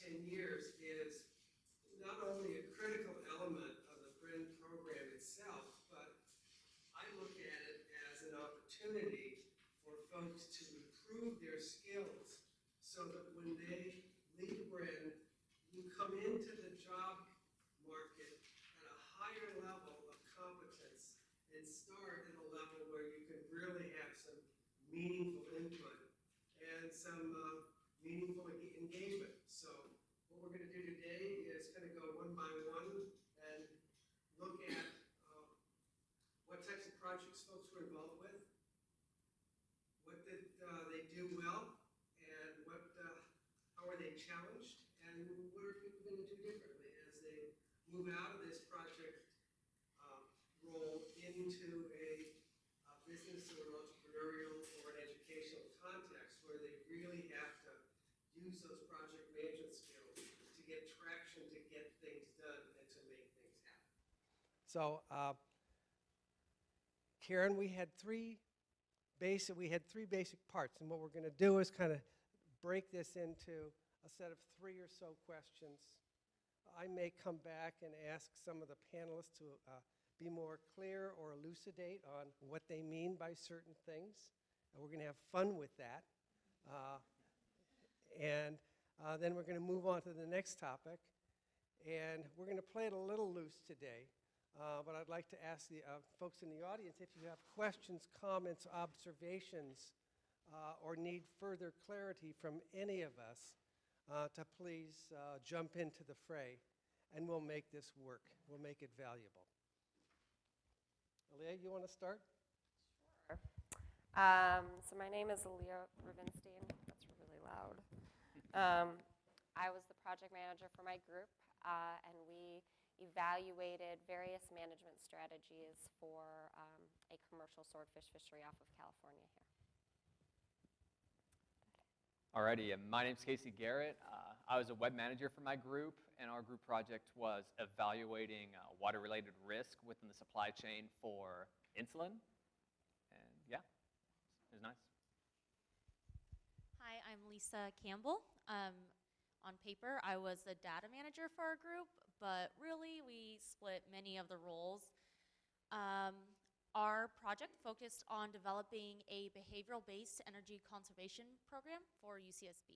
10 years is not only a critical element of the Bren program itself, but I look at it as an opportunity for folks to improve their skills so that when they leave Bren, you come into the job market at a higher level of competence and start at a level where you can really have some meaningful input and some meaningful engagement. So what we're going to do today is kind of go one by one and look at what types of projects folks were involved with, what did they do well, and how are they challenged, and what are people going to do differently as they move out of this project role into a business or an entrepreneurial or an educational context where they really have to use those project management skills to get traction, to get things done, and to make things happen. So, Karen, we had three basic parts, and what we're going to do is kind of break this into a set of 3 or so questions. I may come back and ask some of the panelists to be more clear or elucidate on what they mean by certain things, and we're going to have fun with that. Then we're going to move on to the next topic, and we're going to play it a little loose today. But I'd like to ask the folks in the audience if you have questions, comments, observations, or need further clarity from any of us to please jump into the fray, and we'll make this work. We'll make it valuable. Aaliyah, you want to start? Sure. So my name is Aaliyah Rubenstein. That's really loud. I was the project manager for my group, and we evaluated various management strategies for a commercial swordfish fishery off of California here. Alrighty, my name's Casey Garrett. I was a web manager for my group, and our group project was evaluating water-related risk within the supply chain for insulin. And yeah, it was nice. Hi, I'm Lisa Campbell. On paper, I was the data manager for our group, but really we split many of the roles. Our project focused on developing a behavioral-based energy conservation program for UCSB.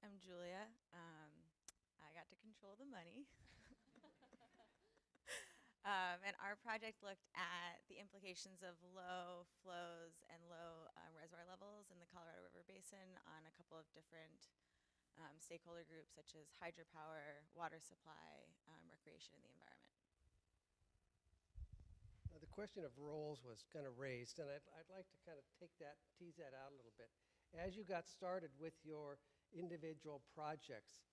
I'm Julia. I got to control the money. And our project looked at the implications of low flows and low reservoir levels in the Colorado River Basin on a couple of different stakeholder groups such as hydropower, water supply, recreation, and the environment. The question of roles was kind of raised, and I'd like to kind of tease that out a little bit. As you got started with your individual projects,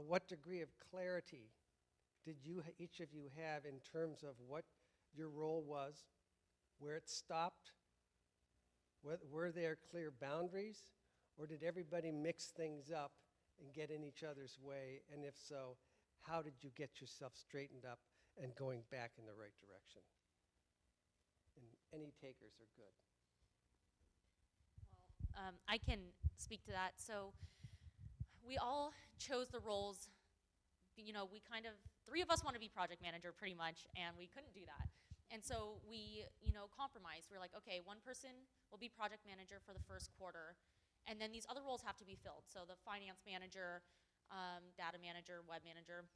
what degree of clarity did each of you have in terms of what your role was, where it stopped? Were there clear boundaries, or did everybody mix things up and get in each other's way? And if so, how did you get yourself straightened up and going back in the right direction? And any takers are good. Well, I can speak to that. So we all chose the roles. You know, we kind of, 3 of us want to be project manager pretty much, and we couldn't do that. And so we, compromised. We were like, okay, one person will be project manager for the first quarter, and then these other roles have to be filled. So the finance manager, data manager, web manager.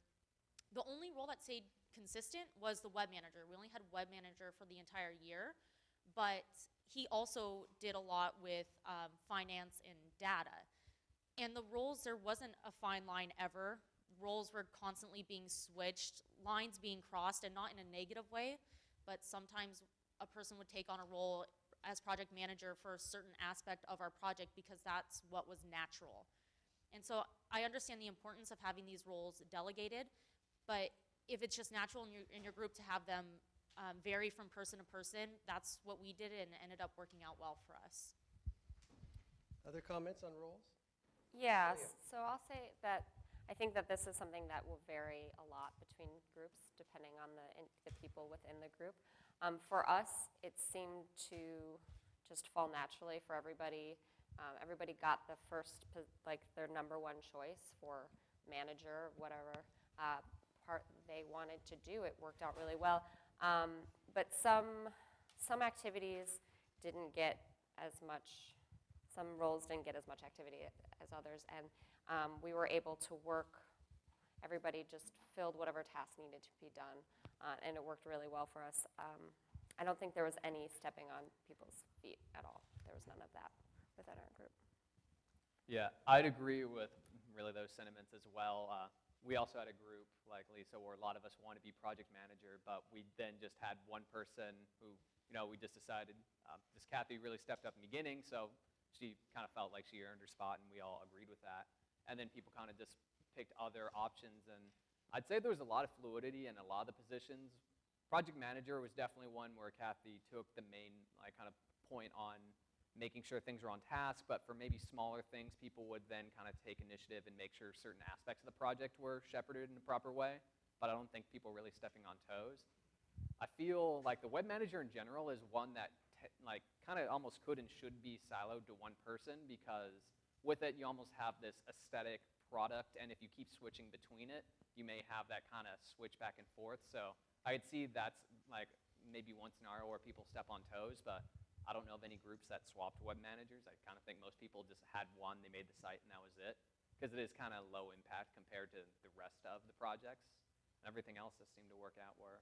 The only role that stayed consistent was the web manager. We only had web manager for the entire year, but he also did a lot with finance and data. And the roles, there wasn't a fine line ever. Roles were constantly being switched, lines being crossed, and not in a negative way, but sometimes a person would take on a role as project manager for a certain aspect of our project because that's what was natural. And so I understand the importance of having these roles delegated, but if it's just natural in your group to have them vary from person to person, that's what we did, and it ended up working out well for us. Other comments on roles? Yes, so I'll say that I think that this is something that will vary a lot between groups depending on the people within the group. For us, it seemed to just fall naturally for everybody Everybody got the first, like their number one choice for manager, whatever part they wanted to do. It worked out really well. But some activities didn't get as much, some roles didn't get as much activity as others, and we were able to work, everybody just filled whatever task needed to be done, and it worked really well for us. I don't think there was any stepping on people's feet at all. There was none of that within our group. Yeah, I'd agree with really those sentiments as well. We also had a group like Lisa where a lot of us want to be project manager, but we then just had one person who, we just decided this Kathy really stepped up in the beginning, so she kind of felt like she earned her spot, and we all agreed with that. And then people kind of just picked other options, and I'd say there was a lot of fluidity in a lot of the positions. Project manager was definitely one where Kathy took the main kind of point on making sure things were on task, but for maybe smaller things, people would then kind of take initiative and make sure certain aspects of the project were shepherded in a proper way, but I don't think people were really stepping on toes. I feel like the web manager in general is one that kind of almost could and should be siloed to one person, because with it, you almost have this aesthetic product, and if you keep switching between it, you may have that kind of switch back and forth. So I'd see that's maybe one scenario where people step on toes, but I don't know of any groups that swapped web managers. I kind of think most people just had one, they made the site, and that was it, because it is kind of low impact compared to the rest of the projects. Everything else just seemed to work out where,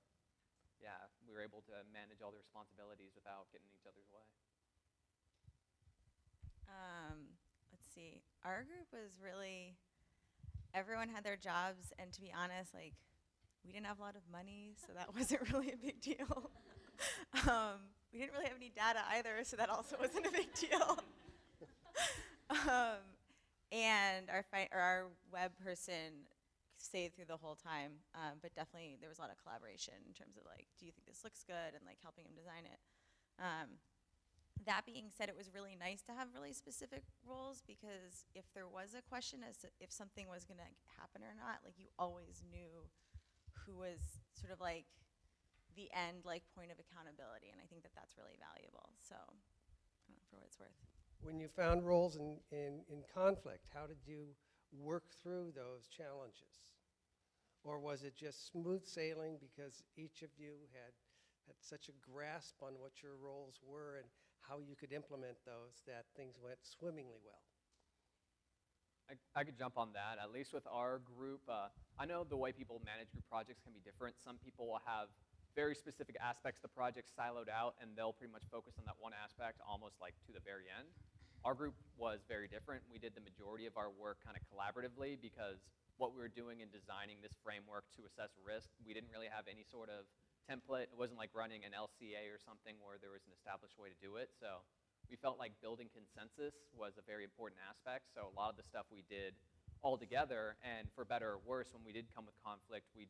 yeah, we were able to manage all the responsibilities without getting in each other's way. Let's see. Our group was really, everyone had their jobs, and to be honest, we didn't have a lot of money, so that wasn't really a big deal. We didn't really have any data either, so that also wasn't a big deal. And our web person stayed through the whole time, but definitely there was a lot of collaboration in terms of do you think this looks good, and helping him design it. That being said, it was really nice to have really specific roles, because if there was a question as to if something was going to happen or not, you always knew who was sort of the end point of accountability, and I think that that's really valuable. So, for what it's worth. When you found roles in conflict, how did you work through those challenges? Or was it just smooth sailing because each of you had such a grasp on what your roles were and how you could implement those that things went swimmingly well? I could jump on that. At least with our group, I know the way people manage group projects can be different. Some people will have very specific aspects of the project siloed out, and they'll pretty much focus on that one aspect almost to the very end. Our group was very different. We did the majority of our work kind of collaboratively, because what we were doing in designing this framework to assess risk, we didn't really have any sort of template. It wasn't like running an LCA or something where there was an established way to do it. So we felt like building consensus was a very important aspect. So a lot of the stuff we did all together, and for better or worse, when we did come with conflict, we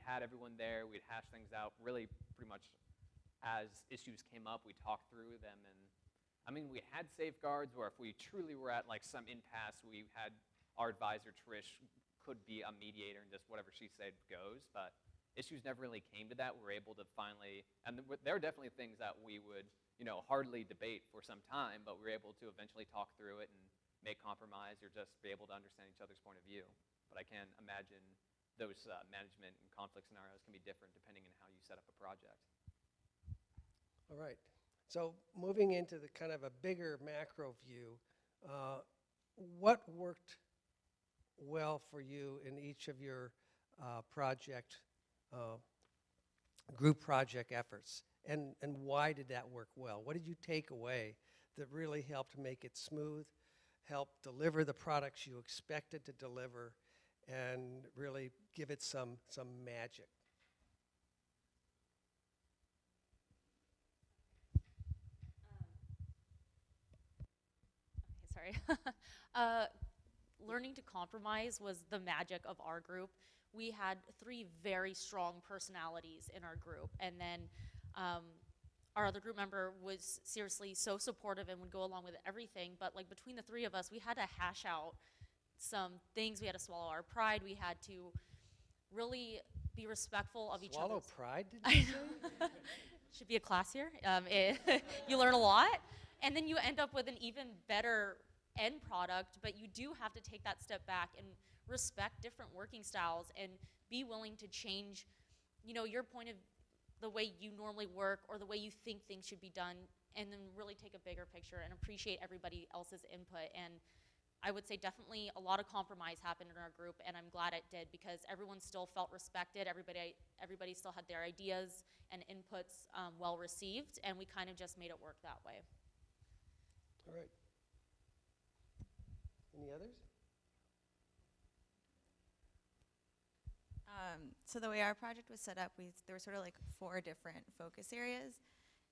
had everyone there, we'd hash things out really pretty much as issues came up, we talked through them. And I mean, we had safeguards where if we truly were at some impasse, we had our advisor, Trish, could be a mediator, and just whatever she said goes, but issues never really came to that. We were able to finally, and there are definitely things that we would hardly debate for some time, but we were able to eventually talk through it and make compromise, or just be able to understand each other's point of view. But I can imagine those management and conflict scenarios can be different depending on how you set up a project. All right. So moving into the kind of a bigger macro view, what worked well for you in each of your group project efforts? And why did that work well? What did you take away that really helped make it smooth, help deliver the products you expected to deliver, and really give it some magic? Okay, sorry. Learning to compromise was the magic of our group. We had 3 very strong personalities in our group, and then our other group member was seriously so supportive and would go along with everything, but between the 3 of us, we had to hash out some things. We had to swallow our pride. We had to really be respectful of each other. Swallow pride, did you say? Should be a class here. You learn a lot. And then you end up with an even better end product, but you do have to take that step back and respect different working styles and be willing to change, you know, your point of the way you normally work or the way you think things should be done, and then really take a bigger picture and appreciate everybody else's input. And I would say definitely a lot of compromise happened in our group, and I'm glad it did, because everyone still felt respected. Everybody still had their ideas and inputs well received, and we kind of just made it work that way. All right. Any others? So the way our project was set up, there were sort of like 4 different focus areas,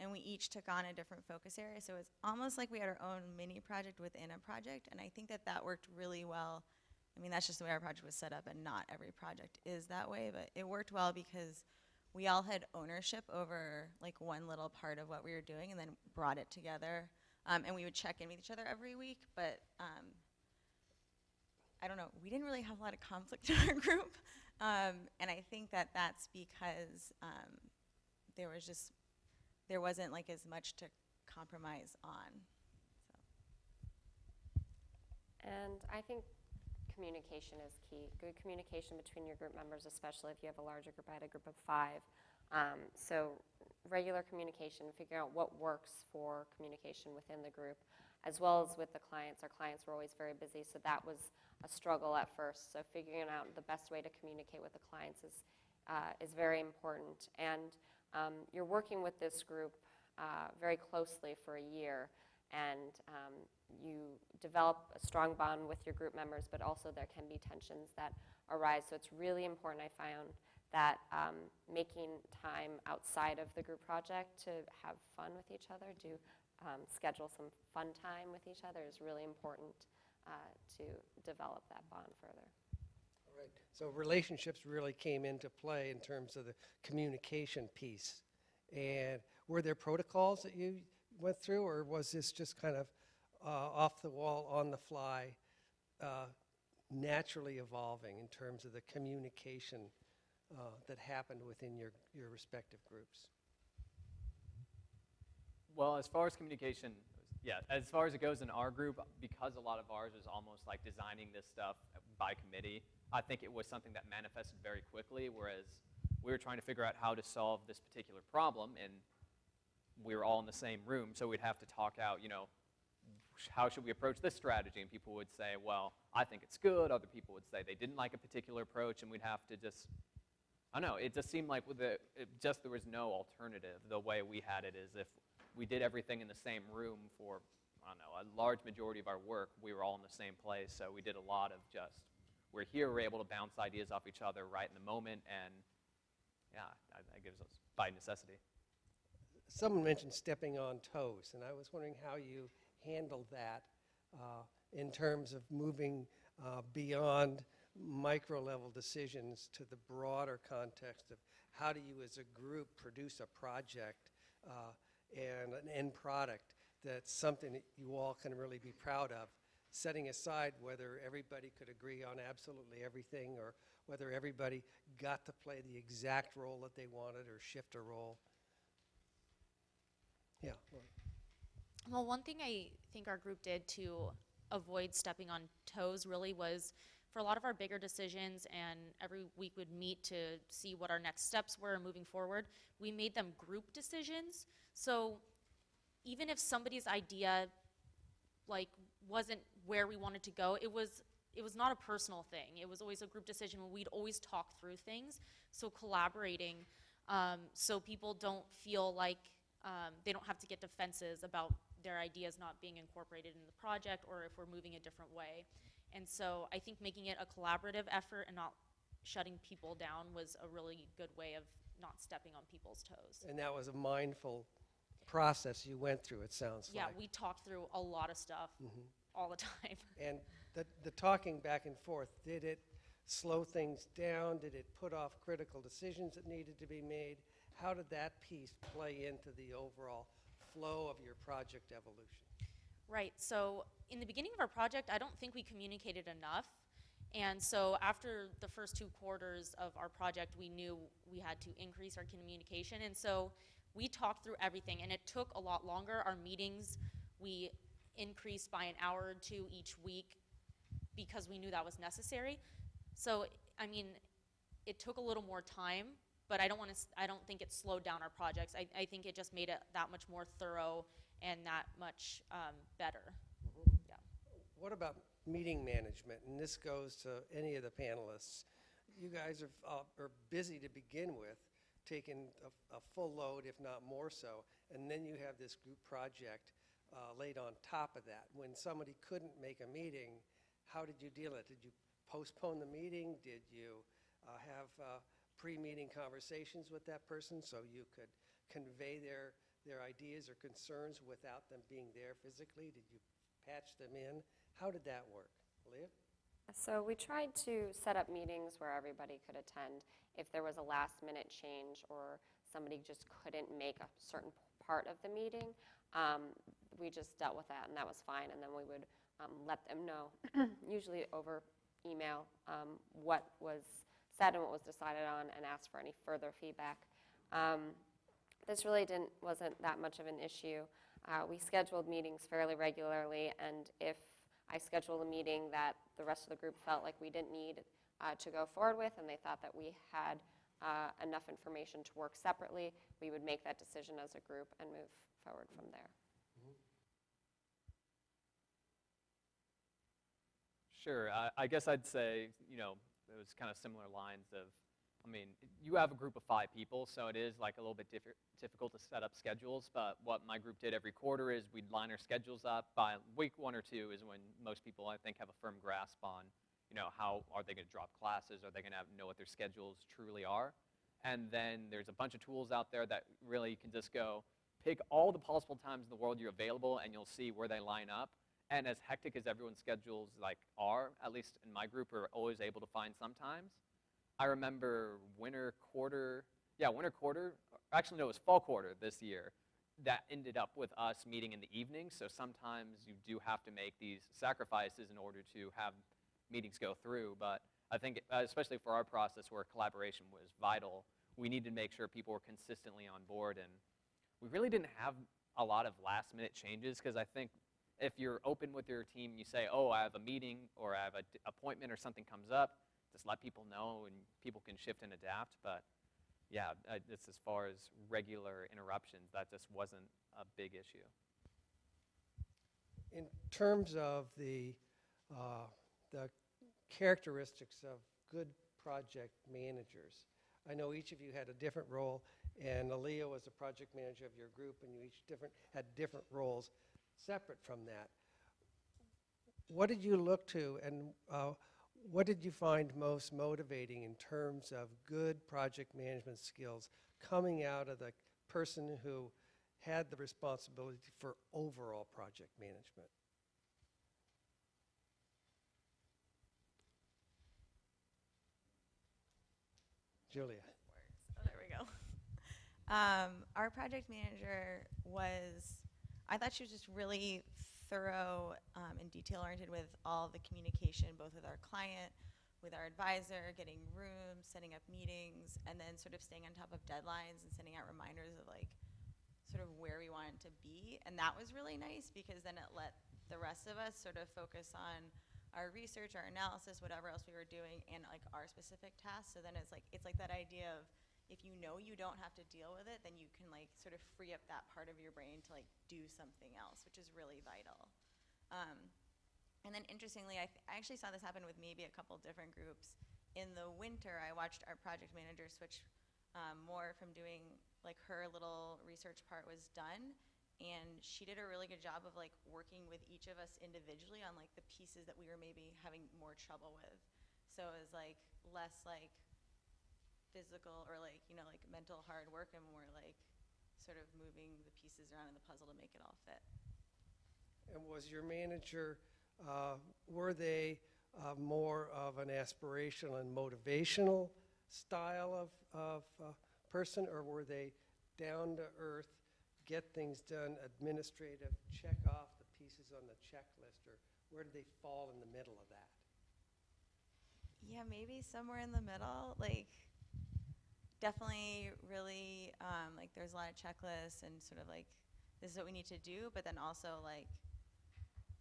and we each took on a different focus area. So it's almost like we had our own mini project within a project, and I think that that worked really well. I mean, that's just the way our project was set up, and not every project is that way, but it worked well because we all had ownership over like one little part of what we were doing, and then brought it together. And we would check in with each other every week, but I don't know, we didn't really have a lot of conflict in our group. And I think that that's because there wasn't like as much to compromise on. So. And I think communication is key. Good communication between your group members, especially if you have a larger group. I had a group of 5. So regular communication, figuring out what works for communication within the group, as well as with the clients. Our clients were always very busy, so that was a struggle at first. So figuring out the best way to communicate with the clients is very important. And you're working with this group very closely for a year, and you develop a strong bond with your group members, but also there can be tensions that arise. So it's really important, I found, that making time outside of the group project to have fun with each other, schedule some fun time with each other is really important to develop that bond further. All right. So relationships really came into play in terms of the communication piece. And were there protocols that you went through, or was this just kind of off the wall, on the fly, naturally evolving in terms of the communication that happened within your respective groups? Well, as far as communication, yeah, as far as it goes in our group, because a lot of ours was almost like designing this stuff by committee, I think it was something that manifested very quickly, whereas we were trying to figure out how to solve this particular problem, and we were all in the same room, so we'd have to talk out, you know, how should we approach this strategy? And people would say, well, I think it's good. Other people would say they didn't like a particular approach, and we'd have to just, I don't know, it just seemed like there was no alternative. The way we had it is if we did everything in the same room for, I don't know, a large majority of our work, we were all in the same place, so we did a lot of just, we're here, we're able to bounce ideas off each other right in the moment, and yeah, that gives us by necessity. Someone mentioned stepping on toes, and I was wondering how you handled that in terms of moving beyond micro-level decisions to the broader context of how do you as a group produce a project and an end product that's something that you all can really be proud of, setting aside whether everybody could agree on absolutely everything or whether everybody got to play the exact role that they wanted or shift a role. Yeah. Well, one thing I think our group did to avoid stepping on toes really was, for a lot of our bigger decisions, and every week would meet to see what our next steps were moving forward, we made them group decisions. So even if somebody's idea like wasn't where we wanted to go, it was not a personal thing. It was always a group decision where we'd always talk through things. So collaborating, so people don't feel like they don't have to get defenses about their ideas not being incorporated in the project or if we're moving a different way. And so I think making it a collaborative effort and not shutting people down was a really good way of not stepping on people's toes. And that was a mindful process you went through, it sounds like. Yeah, we talked through a lot of stuff all the time. And the talking back and forth, did it slow things down? Did it put off critical decisions that needed to be made? How did that piece play into the overall flow of your project evolution? Right, so in the beginning of our project, I don't think we communicated enough. And so after the first 2 quarters of our project, we knew we had to increase our communication. And so we talked through everything, and it took a lot longer. Our meetings we increased by an hour or two each week because we knew that was necessary. So, I mean, it took a little more time, but I don't think it slowed down our projects. I think it just made it that much more thorough and that much better. Yeah. What about meeting management? And this goes to any of the panelists. You guys are busy to begin with, taking a full load, if not more so, and then you have this group project laid on top of that. When somebody couldn't make a meeting, how did you deal with it? Did you postpone the meeting? Did you have pre-meeting conversations with that person so you could convey their ideas or concerns without them being there physically? Did you patch them in? How did that work? Leah? So we tried to set up meetings where everybody could attend. If there was a last minute change or somebody just couldn't make a certain part of the meeting, we just dealt with that, and that was fine. And then we would let them know, usually over email, what was said and what was decided on, and ask for any further feedback. This really wasn't that much of an issue. We scheduled meetings fairly regularly, and if I scheduled a meeting that the rest of the group felt like we didn't need to go forward with, and they thought that we had enough information to work separately, we would make that decision as a group and move forward from there. Sure. I guess I'd say, it was kind of similar lines of, you have a group of 5 people, so it is like a little bit difficult to set up schedules, but what my group did every quarter is we'd line our schedules up. By week 1 or 2 is when most people, I think, have a firm grasp on, how are they going to drop classes? Are they going to know what their schedules truly are? And then there's a bunch of tools out there that really you can just go, pick all the possible times in the world you're available, and you'll see where they line up. And as hectic as everyone's schedules are, at least in my group, we're always able to find sometimes. I remember winter quarter, actually no, it was fall quarter this year, that ended up with us meeting in the evening, so sometimes you do have to make these sacrifices in order to have meetings go through, but I think, especially for our process where collaboration was vital, we needed to make sure people were consistently on board, and we really didn't have a lot of last-minute changes, because I think if you're open with your team, you say, oh, I have a meeting, or I have an appointment, or something comes up, just let people know, and people can shift and adapt. But yeah, just as far as regular interruptions, that just wasn't a big issue. In terms of the characteristics of good project managers, I know each of you had a different role, and Aaliyah was the project manager of your group, and you each had different roles separate from that. What did you look to, and what did you find most motivating in terms of good project management skills coming out of the person who had the responsibility for overall project management? Julia. Oh, there we go. Our project manager I thought she was just really thorough and detail-oriented with all the communication, both with our client, with our advisor, getting rooms, setting up meetings, and then sort of staying on top of deadlines and sending out reminders of sort of where we wanted to be. And that was really nice because then it let the rest of us sort of focus on our research, our analysis, whatever else we were doing, and our specific tasks. So then it's like that idea of, if you know you don't have to deal with it, then you can sort of free up that part of your brain to do something else, which is really vital. And then interestingly, I actually saw this happen with maybe a couple different groups. In the winter, I watched our project manager switch more from doing, her little research part was done, and she did a really good job of working with each of us individually on the pieces that we were maybe having more trouble with. So it was less physical or mental hard work, and more sort of moving the pieces around in the puzzle to make it all fit. And was your manager, were they more of an aspirational and motivational style of person, or were they down to earth, get things done, administrative, check off the pieces on the checklist, or where did they fall in the middle of that? Yeah, maybe somewhere in the middle. Definitely really, there's a lot of checklists and sort of this is what we need to do, but then also like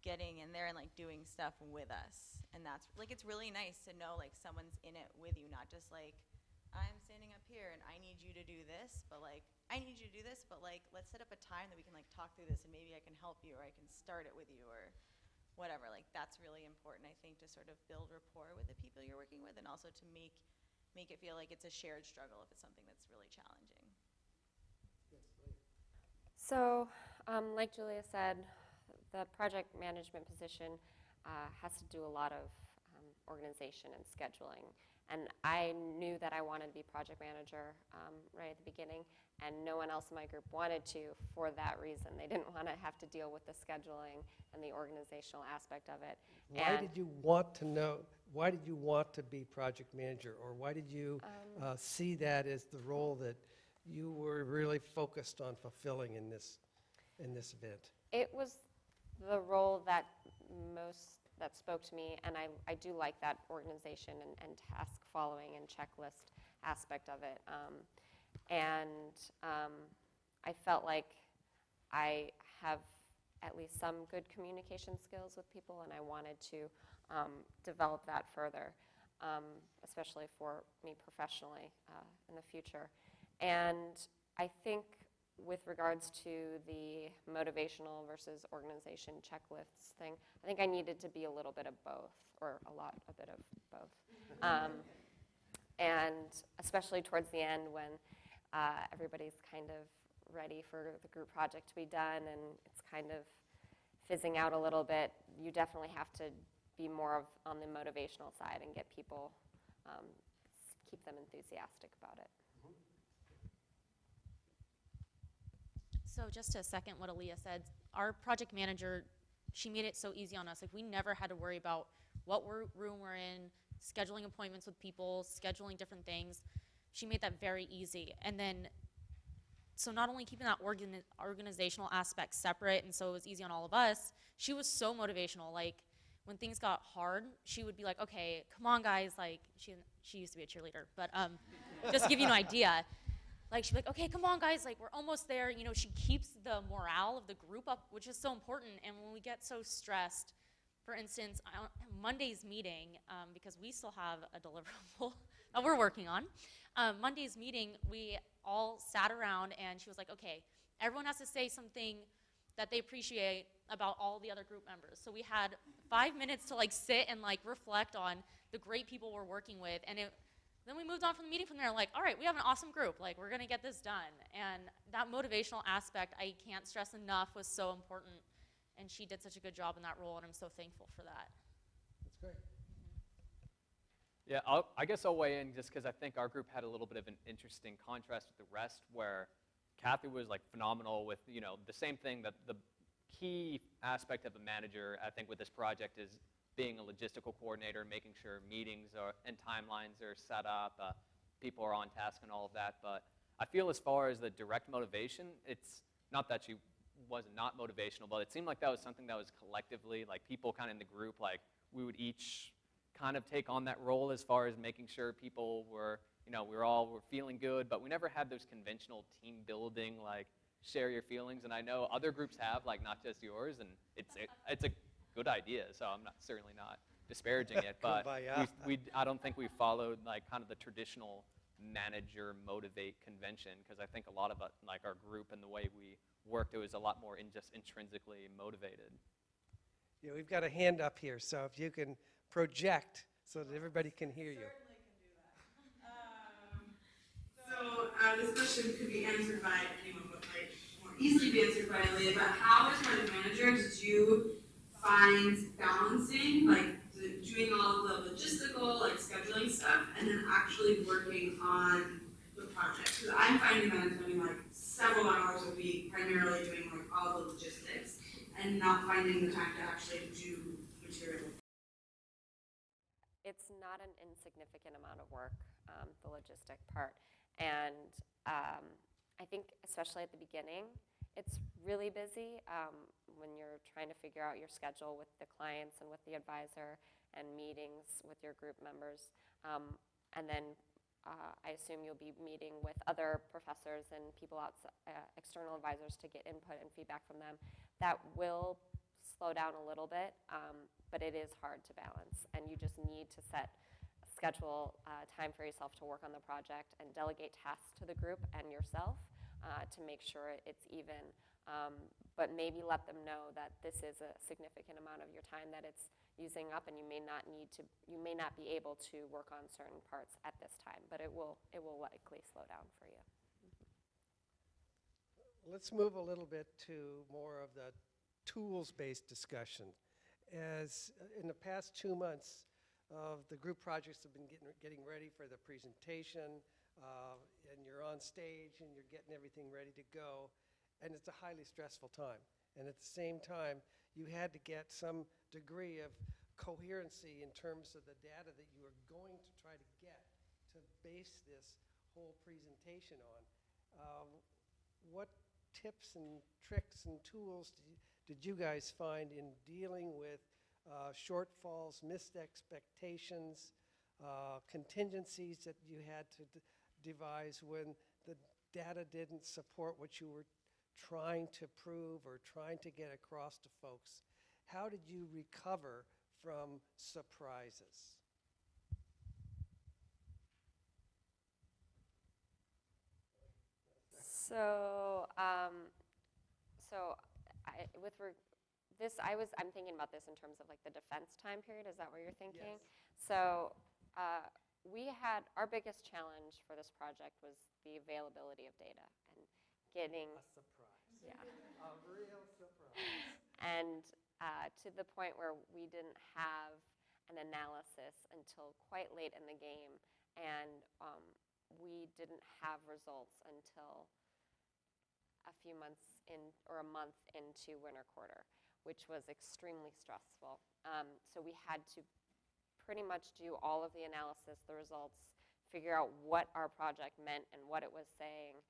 getting in there and like doing stuff with us. And that's like, it's really nice to know like someone's in it with you, not just like, I'm standing up here and I need you to do this, but like, I need you to do this, but like, let's set up a time that we can like talk through this and maybe I can help you or I can start it with you or whatever. Like, that's really important, I think, to sort of build rapport with the people you're working with and also to make it feel like it's a shared struggle if it's something that's really challenging. So, like Julia said, the project management position has to do a lot of organization and scheduling. And I knew that I wanted to be project manager right at the beginning, and no one else in my group wanted to for that reason. They didn't want to have to deal with the scheduling and the organizational aspect of it. Why did you want to know, why did you want to be project manager, or why did you see that as the role that you were really focused on fulfilling in this event? It was the role that that spoke to me, and I do like that organization and task following and checklist aspect of it. I felt like I have at least some good communication skills with people, and I wanted to develop that further, especially for me professionally in the future. And I think with regards to the motivational versus organization checklists thing, I think I needed to be a little bit of both, or a bit of both. And especially towards the end when everybody's kind of ready for the group project to be done and it's kind of fizzing out a little bit, you definitely have to be more on the motivational side and get people, keep them enthusiastic about it. So just to second what Aaliyah said, our project manager, she made it so easy on us. Like, we never had to worry about what room we're in, scheduling appointments with people, scheduling different things. She made that very easy. And then, so not only keeping that organizational aspect separate, and so it was easy on all of us, she was so motivational. Like, when things got hard, she would be like, okay, come on, guys. Like, she used to be a cheerleader, but just to give you an idea. Like, she'd be like, okay, come on, guys, like, we're almost there. You know, she keeps the morale of the group up, which is so important. And when we get so stressed, for instance, Monday's meeting, because we still have a deliverable that we're working on, Monday's meeting, we all sat around, and she was like, okay, everyone has to say something that they appreciate about all the other group members. So we had 5 minutes to, like, sit and, like, reflect on the great people we're working with. And then we moved on from the meeting from there, like, all right, we have an awesome group. Like, we're going to get this done. And that motivational aspect, I can't stress enough, was so important. And she did such a good job in that role, and I'm so thankful for that. That's great. Yeah, I guess I'll weigh in just because I think our group had a little bit of an interesting contrast with the rest, where Kathy was like phenomenal with, you know, the same thing that the key aspect of a manager, I think, with this project is being a logistical coordinator, making sure meetings and timelines are set up, people are on task and all of that. But I feel as far as the direct motivation, it's not that she was not motivational, but it seemed like that was something that was collectively, like, people kind of in the group, like, we would each kind of take on that role as far as making sure people were, you know, we were feeling good, but we never had those conventional team building, like, share your feelings. And I know other groups have, like, not just yours, and it's a good idea, so I'm certainly not disparaging it, but I don't think we followed, like, kind of the traditional manager motivate convention, because I think a lot of it, like, our group and the way we worked, it was a lot more just intrinsically motivated. Yeah, we've got a hand up here, so if you can project so that everybody can hear you. So this question could be answered by anyone, but might more easily be answered by Aaliyah. But how, as project manager, did you find balancing, like, doing all of the logistical, like, scheduling stuff, and then actually working on the project? Because I'm finding that I'm spending, like, several hours a week primarily doing, like, all the logistics and not finding the time to actually do material. It's not an insignificant amount of work, the logistic part. And I think especially at the beginning, it's really busy when you're trying to figure out your schedule with the clients and with the advisor and meetings with your group members. And then I assume you'll be meeting with other professors and people outside, external advisors to get input and feedback from them. That will slow down a little bit, but it is hard to balance, and you just need to schedule time for yourself to work on the project and delegate tasks to the group and yourself to make sure it's even, but maybe let them know that this is a significant amount of your time that it's using up, and you may not be able to work on certain parts at this time, but it will likely slow down for you. Let's move a little bit to more of the tools-based discussion. As in the past 2 months, the group projects have been getting ready for the presentation, and you're on stage and you're getting everything ready to go, and it's a highly stressful time. And at the same time, you had to get some degree of coherency in terms of the data that you are going to try to get to base this whole presentation on. What tips and tricks and tools did you guys find in dealing with shortfalls, missed expectations, contingencies that you had to devise when the data didn't support what you were trying to prove or trying to get across to folks? How did you recover from surprises? So, I'm thinking about this in terms of like the defense time period. Is that what you're thinking? Yes. So, our biggest challenge for this project was the availability of data and getting A surprise. Yeah. A real surprise. And to the point where we didn't have an analysis until quite late in the game, and we didn't have results until a few months or a month into winter quarter, which was extremely stressful. So we had to pretty much do all of the analysis, the results, figure out what our project meant and what it was saying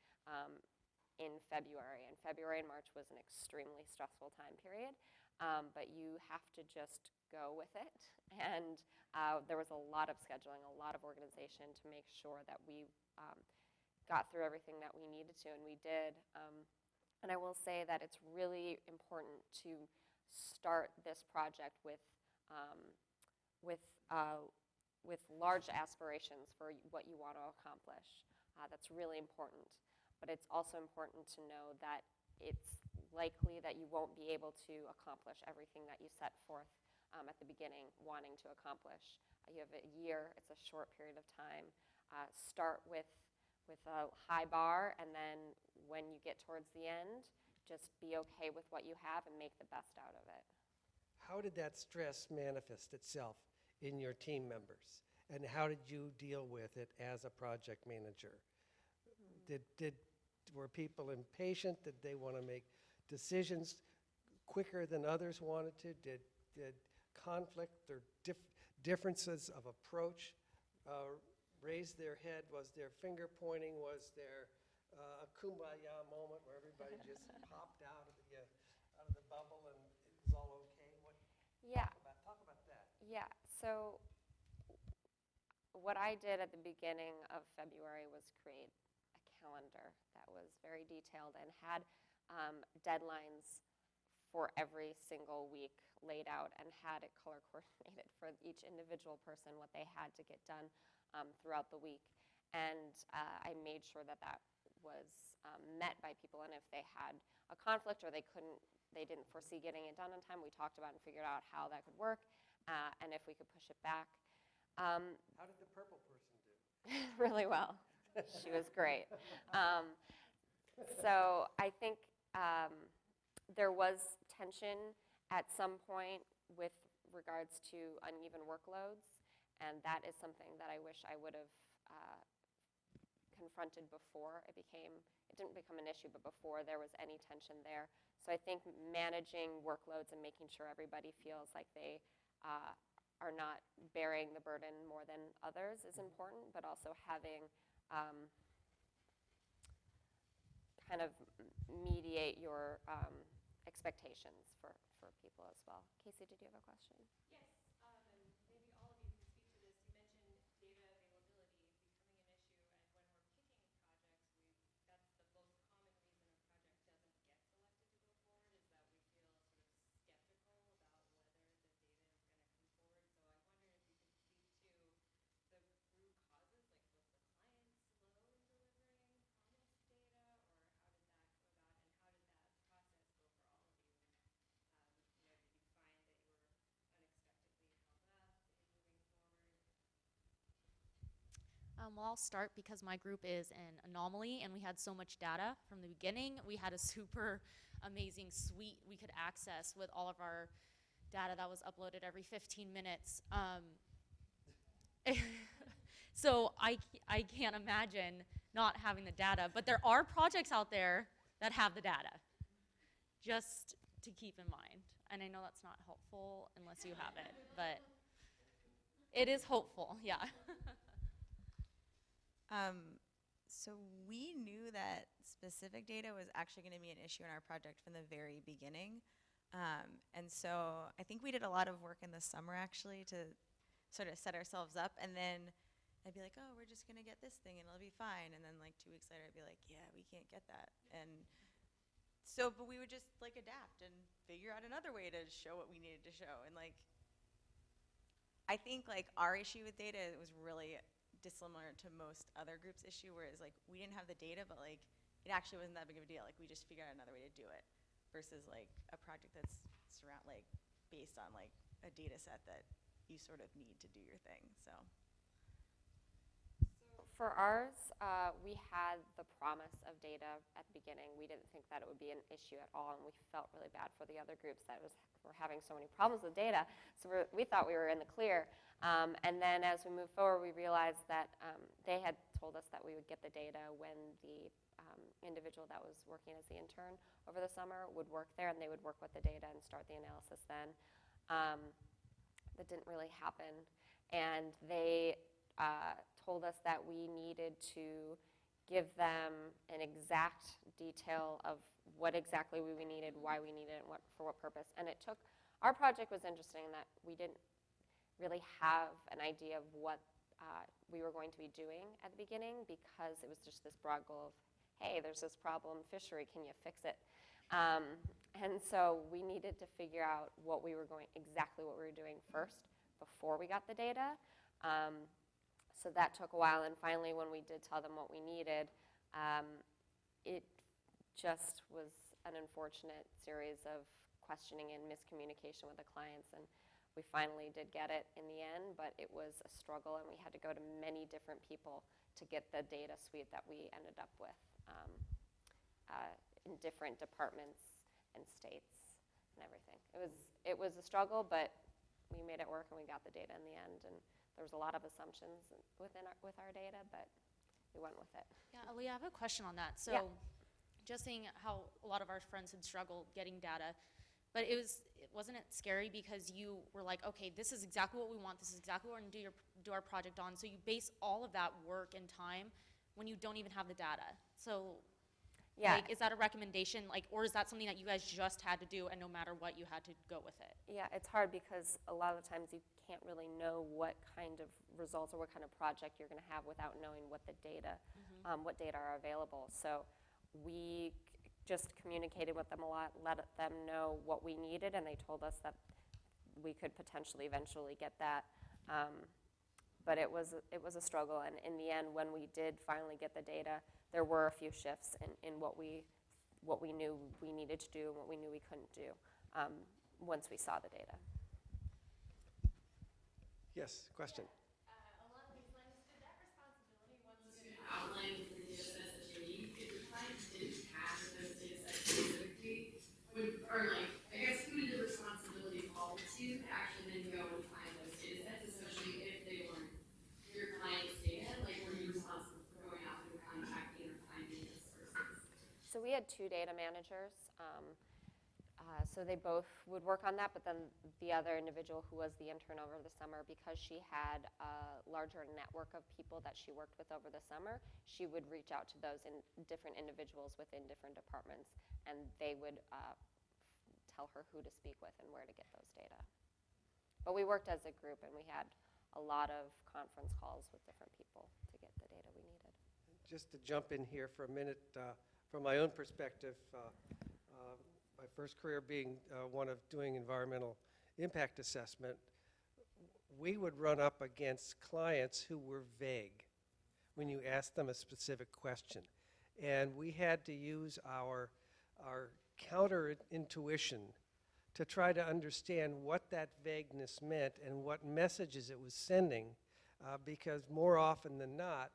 in February. And February and March was an extremely stressful time period, but you have to just go with it. And there was a lot of scheduling, a lot of organization to make sure that we got through everything that we needed to, and we did. And I will say that it's really important to start this project with large aspirations for what you want to accomplish. That's really important. But it's also important to know that it's likely that you won't be able to accomplish everything that you set forth at the beginning wanting to accomplish. You have a year, it's a short period of time. Start with a high bar, and then when you get towards the end, just be okay with what you have and make the best out of it. How did that stress manifest itself in your team members? And how did you deal with it as a project manager? Were people impatient? Did they want to make decisions quicker than others wanted to? Did conflict or differences of approach raise their head? Was there finger pointing? Was there a kumbaya moment where everybody just popped out of the bubble and it was all okay? Yeah. Talk about that. Yeah, so what I did at the beginning of February was create a calendar that was very detailed and had deadlines for every single week laid out and had it color coordinated for each individual person, what they had to get done throughout the week. And I made sure that that was met by people, and if they had a conflict or they didn't foresee getting it done in time, we talked about and figured out how that could work, and if we could push it back. How did the purple person do? Really well. She was great. So I think there was tension at some point with regards to uneven workloads, and that is something that I wish I would have confronted before it didn't become an issue, but before there was any tension there. So I think managing workloads and making sure everybody feels like they are not bearing the burden more than others is important, but also having kind of mediate your expectations for people as well. Casey, did you have a question? Yes, and maybe all of you can speak to this. You mentioned data availability becoming an issue Well, I'll start because my group is an anomaly and we had so much data from the beginning. We had a super amazing suite we could access with all of our data that was uploaded every 15 minutes. So I can't imagine not having the data, but there are projects out there that have the data, just to keep in mind. And I know that's not helpful unless you have it, but it is hopeful, yeah. So we knew that specific data was actually going to be an issue in our project from the very beginning. And so I think we did a lot of work in the summer actually to sort of set ourselves up, and then I'd be like, oh, we're just going to get this thing and it'll be fine. And then like 2 weeks later I'd be like, yeah, we can't get that. And so, but we would just like adapt and figure out another way to show what we needed to show. And like, I think like our issue with data was really dissimilar to most other groups' issue, whereas like we didn't have the data, but like it actually wasn't that big of a deal. Like we just figured out another way to do it, versus like a project that's based on like a data set that you sort of need to do your thing. So For ours, we had the promise of data at the beginning. We didn't think that it would be an issue at all, and we felt really bad for the other groups that were having so many problems with data. So we thought we were in the clear. And then as we moved forward, we realized that they had told us that we would get the data when the individual that was working as the intern over the summer would work there, and they would work with the data and start the analysis then. That didn't really happen. And they told us that we needed to give them an exact detail of what exactly we needed, why we needed it, and for what purpose. And it took, our project was interesting in that we didn't really have an idea of what we were going to be doing at the beginning, because it was just this broad goal of, hey, there's this problem, fishery, can you fix it? And so we needed to figure out exactly what we were doing first before we got the data. So that took a while, and finally when we did tell them what we needed, it just was an unfortunate series of questioning and miscommunication with the clients, and we finally did get it in the end, but it was a struggle, and we had to go to many different people to get the data suite that we ended up with in different departments and states and everything. It was a struggle, but we made it work, and we got the data in the end. And there was a lot of assumptions with our data, but we went with it. Yeah, Aaliyah, I have a question on that. So Yeah. just seeing how a lot of our friends had struggled getting data, but wasn't it scary because you were like, okay, this is exactly what we want, this is exactly what we're going to do our project on, so you base all of that work and time when you don't even have the data. So Yeah. like, is that a recommendation, like, or is that something that you guys just had to do and no matter what you had to go with it? Yeah, it's hard because a lot of the times you can't really know what kind of results or what kind of project you're going to have without knowing what the data, what data are available. So we just communicated with them a lot, let them know what we needed, and they told us that we could potentially eventually get that. But it was a struggle, and in the end, when we did finally get the data, there were a few shifts in what we knew we needed to do and what we knew we couldn't do once we saw the data. Yes, question. Along these lines, did that responsibility once again outline the data sets that you need? If your clients didn't have those data sets specifically, I guess who did the responsibility fall to actually then go and find those data sets, especially if they weren't your client's data? Like, were you responsible for going out and contacting or finding those sources? So we had 2 data managers. So they both would work on that, but then the other individual who was the intern over the summer, because she had a larger network of people that she worked with over the summer, she would reach out to those different individuals within different departments, and they would tell her who to speak with and where to get those data. But we worked as a group, and we had a lot of conference calls with different people to get the data we needed. Just to jump in here for a minute, from my own perspective, my first career being one of doing environmental impact assessment, we would run up against clients who were vague when you asked them a specific question. And we had to use our counter-intuition to try to understand what that vagueness meant and what messages it was sending, because more often than not,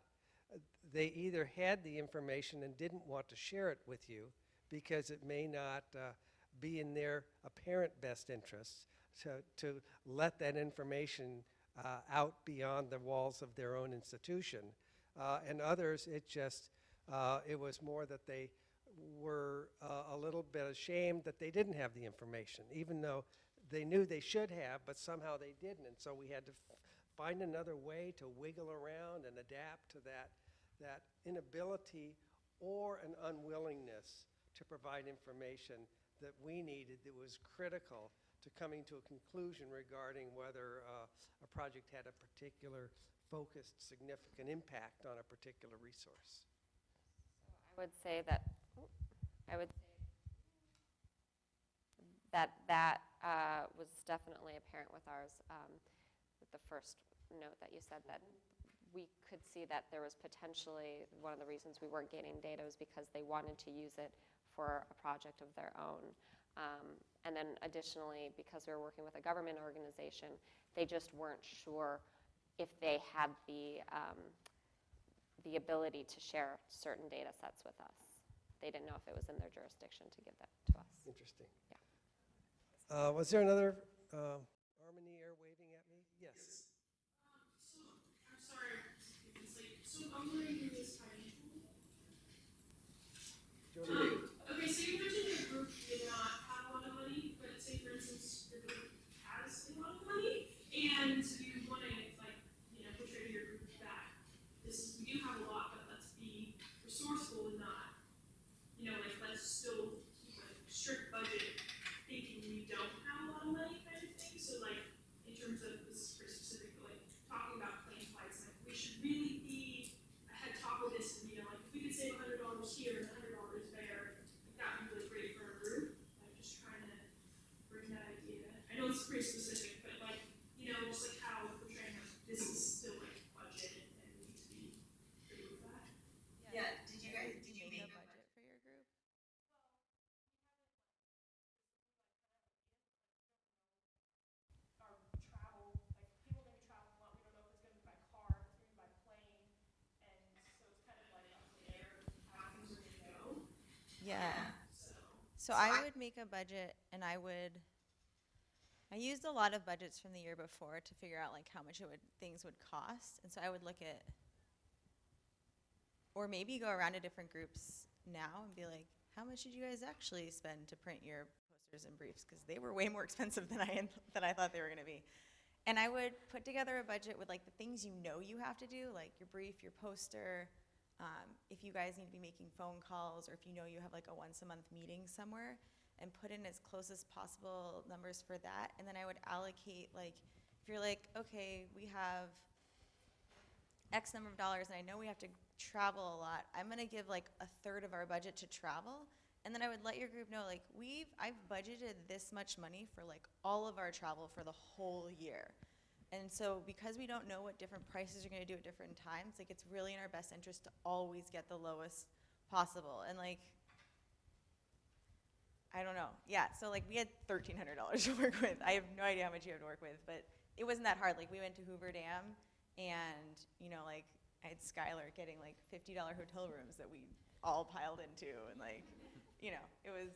they either had the information and didn't want to share it with you because it may not be in their apparent best interests to let that information out beyond the walls of their own institution. And others, it was more that they were a little bit ashamed that they didn't have the information, even though they knew they should have, but somehow they didn't. And so we had to find another way to wiggle around and adapt to that inability or an unwillingness to provide information that we needed that was critical to coming to a conclusion regarding whether a project had a particular focused, significant impact on a particular resource. I would say that was definitely apparent with ours, with the first note that you said, that we could see that there was potentially one of the reasons we weren't gaining data was because they wanted to use it for a project of their own. And then additionally, because we were working with a government organization, they just weren't sure if they had the ability to share certain data sets with us. They didn't know if it was in their jurisdiction to give that to us. Interesting. Yeah. Was there another arm in the air waving at me? Yes. So, I'm sorry if it's late. So I'm learning this financial. Julie. Okay, so you mentioned your group did not have a lot of money, but say for instance your group has a lot of money, and you want to portray to your group that we do have a lot, but let's be resourceful and not, let's still keep a strict budget, thinking we don't have a lot of money kind of thing. So in terms of this very specific, talking about plane flights, we should really be ahead top of this, and if we could save $100 here and $100 there, that would be really great for our group. Just trying to bring that idea. I know it's pretty specific, but just how we're portraying this is still budget and we need to be good with that. Yeah. Did you make a budget for your group? Our travel, people are going to be traveling a lot. We don't know if it's going to be by car, if it's going to be by plane, and so it's kind of up in the air how things are going to go. Yeah. So I would make a budget, and I used a lot of budgets from the year before to figure out how much things would cost, and so I would look at, or maybe go around to different groups now and be like, how much did you guys actually spend to print your posters and briefs? Because they were way more expensive than I thought they were going to be. And I would put together a budget with the things you have to do, like your brief, your poster, if you guys need to be making phone calls, or if you have a once-a-month meeting somewhere, and put in as close as possible numbers for that. And then I would allocate, if you're okay, we have X number of dollars, and I know we have to travel a lot, I'm going to give a third of our budget to travel. And then I would let your group know, I've budgeted this much money for all of our travel for the whole year. And so because we don't know what different prices are going to do at different times, it's really in our best interest to always get the lowest possible. And I don't know. Yeah, so we had $1,300 to work with. I have no idea how much you have to work with, but it wasn't that hard. We went to Hoover Dam, and I had Skylar getting $50 hotel rooms that we all piled into, and it was,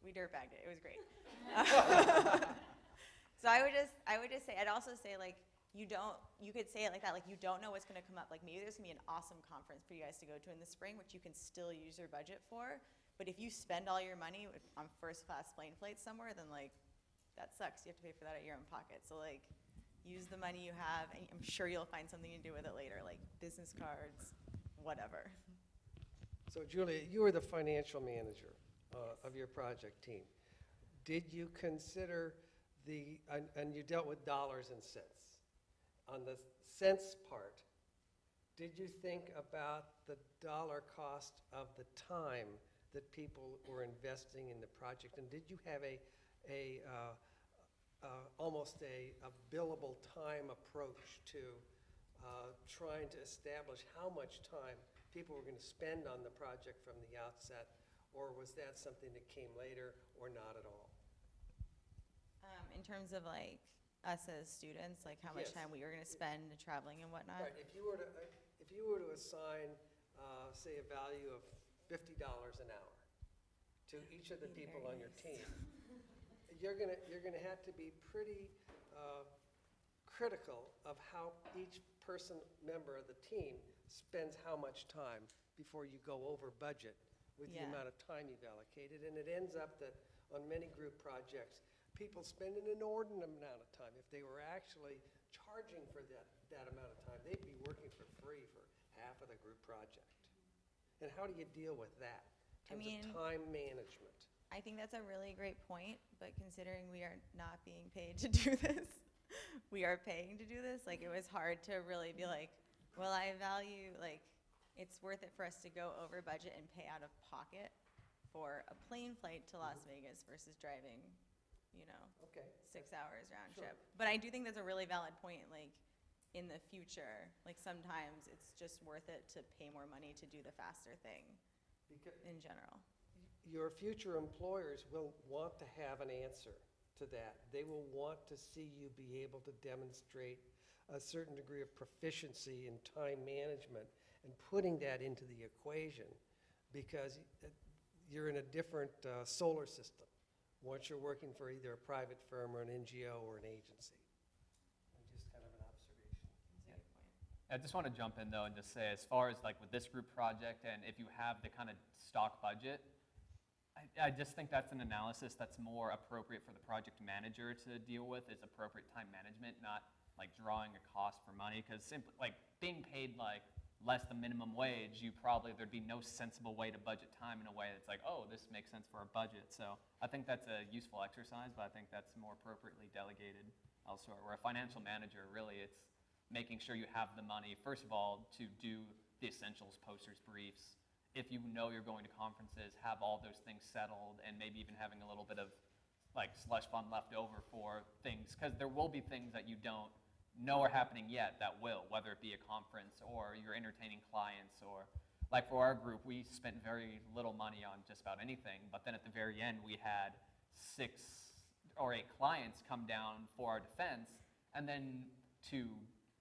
we dirtbagged it. It was great. So I would just say, I'd also say you could say it like that, you don't know what's going to come up. Maybe there's going to be an awesome conference for you guys to go to in the spring, which you can still use your budget for. But if you spend all your money on first-class plane flights somewhere, then that sucks. You have to pay for that out of your own pocket. So use the money you have, and I'm sure you'll find something to do with it later, like business cards, whatever. So Julia, you were the financial manager of your project team. Did you consider and you dealt with dollars and cents. On the cents part, did you think about the dollar cost of the time that people were investing in the project? And did you have almost a billable time approach to trying to establish how much time people were going to spend on the project from the outset, or was that something that came later or not at all? In terms of us as students, how much Yes. time we were going to spend traveling and whatnot? Right. If you if you were to assign, say, a value of $50 an hour to each of the Be people very on your nice. team, you're gonna have to be pretty critical of how each member of the team spends how much time before you go over budget with the Yeah. amount of time you've allocated. And it ends up that on many group projects, people spend an inordinate amount of time. If they were actually charging for that amount of time, they'd be working for free for half of the group project. And how do you deal with that I in terms mean- of time management? I think that's a really great point, but considering we are not being paid to do this, we are paying to do this, like, it was hard to really be like, well, I value, like, it's worth it for us to go over budget and pay out of pocket for a plane flight to Las Vegas versus driving, you know, Okay. 6 hours round Sure. trip. But I do think that's a really valid point, like, in the future, like, sometimes it's just worth it to pay more money to do the faster thing Because in general. your future employers will want to have an answer to that. They will want to see you be able to demonstrate a certain degree of proficiency in time management and putting that into the equation, because you're in a different solar system once you're working for either a private firm or an NGO or an agency. Just kind of an observation. That's a good point. I just want to jump in though and just say, as far as like with this group project, and if you have the kind of stock budget, I just think that's an analysis that's more appropriate for the project manager to deal with, is appropriate time management, not like drawing a cost for money. Because simply like being paid like less than minimum wage, there'd be no sensible way to budget time in a way that's like, oh, this makes sense for our budget. So I think that's a useful exercise, but I think that's more appropriately delegated elsewhere. Where a financial manager, really, it's making sure you have the money, first of all, to do the essentials, posters, briefs. If you know you're going to conferences, have all those things settled, and maybe even having a little bit of like slush fund left over for things, because there will be things that you don't know are happening yet that will, whether it be a conference or you're entertaining clients, or like for our group, we spent very little money on just about anything, but then at the very end we had 6 or 8 clients come down for our defense, and then to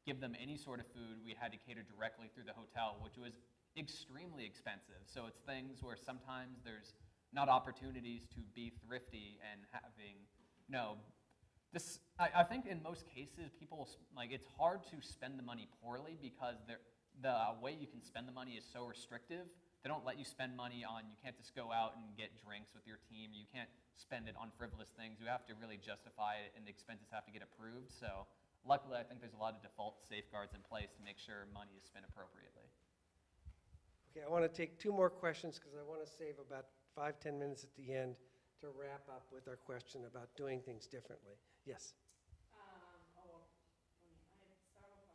give them any sort of food, we had to cater directly through the hotel, which was extremely expensive. So it's things where sometimes there's not opportunities to be thrifty and having, I think in most cases, people, like, it's hard to spend the money poorly because the way you can spend the money is so restrictive. They don't let you spend money on, you can't just go out and get drinks with your team. You can't spend it on frivolous things. You have to really justify it, and the expenses have to get approved. So luckily, I think there's a lot of default safeguards in place to make sure money is spent appropriately. Okay, I want to take 2 more questions because I want to save about 5-10 minutes at the end to wrap up with our question about doing things differently. Yes? I have several questions. Let me think about,